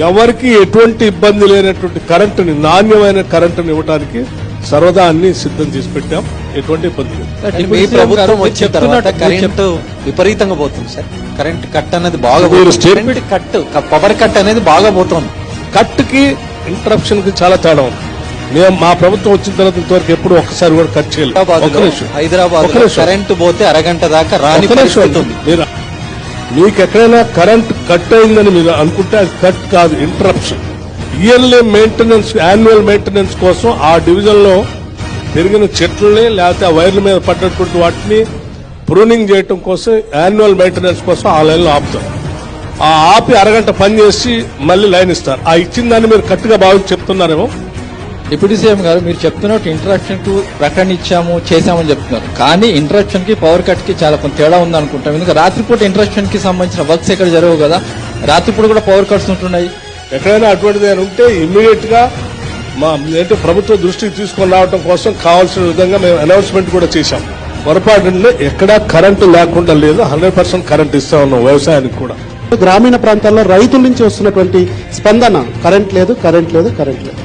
ఎవరికి ఎటువంటి ఇబ్బంది లేనటువంటి కరెంటుని, నాణ్యమైన కరెంటుని ఇవ్వడానికి సర్వదా అన్ని సిద్ధం చేసి పెట్టాం. ఎటువంటి ఇబ్బంది లేదు. మీ ప్రభుత్వం వచ్చిన తర్వాత కరెంటు విపరీతంగా పోతుంది సార్. కరెంట్ కట్ అనేది బాగా పవర్ కట్ అనేది బాగా పోతుంది. కట్ కి ఇంటరప్షన్ కి చాలా తేడా ఉంది. మేము మా ప్రభుత్వం వచ్చిన తర్వాత ఇంతవరకు ఎప్పుడు ఒక్కసారి కూడా కట్ చేయలేదు. హైదరాబాద్ కరెంటు పోతే అరగంట దాకా రాని పరిస్థితి ఉంది. మీకు ఎక్కడైనా కరెంట్ కట్ అయిందని మీరు అనుకుంటే అది కట్ కాదు, interruption. Yearly maintenance, annual maintenance కోసం ఆ డివిజన్ లో పెరిగిన చెట్లని లేకపోతే ఆ వైర్ల మీద పడ్డటువంటి వాటిని ప్రూనింగ్ చేయడం కోసం, యాన్యువల్ మెయింటెనెన్స్ కోసం ఆ లైన్ లో ఆపుతారు. ఆ ఆపి అరగంట పని చేసి మళ్ళీ లైన్ ఇస్తారు. ఆ ఇచ్చిన దాన్ని మీరు కట్టుగా భావించి చెప్తున్నారేమో. డిప్యూటీ సీఎం గారు, మీరు చెప్తున్నట్టు ఇంటరాక్షన్ కు ప్రకటన ఇచ్చాము చేశామని చెప్తున్నారు, కానీ ఇంటరాక్షన్ కి పవర్ కట్ కి చాలా కొంత తేడా ఉంది అనుకుంటాం. ఎందుకంటే రాత్రిపూట ఇంటరాక్షన్ కి సంబంధించిన వర్క్స్ ఎక్కడ జరగవు కదా, రాత్రిపూట కూడా పవర్ కట్స్ ఉంటున్నాయి. ఎక్కడైనా అటువంటిది ఉంటే ఇమ్మీడియట్ గా మా ప్రభుత్వ దృష్టికి తీసుకొని రావడం కోసం కావాల్సిన విధంగా మేము అనౌన్స్మెంట్ కూడా చేశాం. పొరపాటులో ఎక్కడా కరెంటు లేకుండా లేదు, 100% కరెంట్ ఇస్తా ఉన్నాం వ్యవసాయానికి కూడా. గ్రామీణ ప్రాంతాల్లో రైతుల నుంచి వస్తున్నటువంటి స్పందన కరెంట్ లేదు, కరెంట్ లేదు, కరెంట్ లేదు.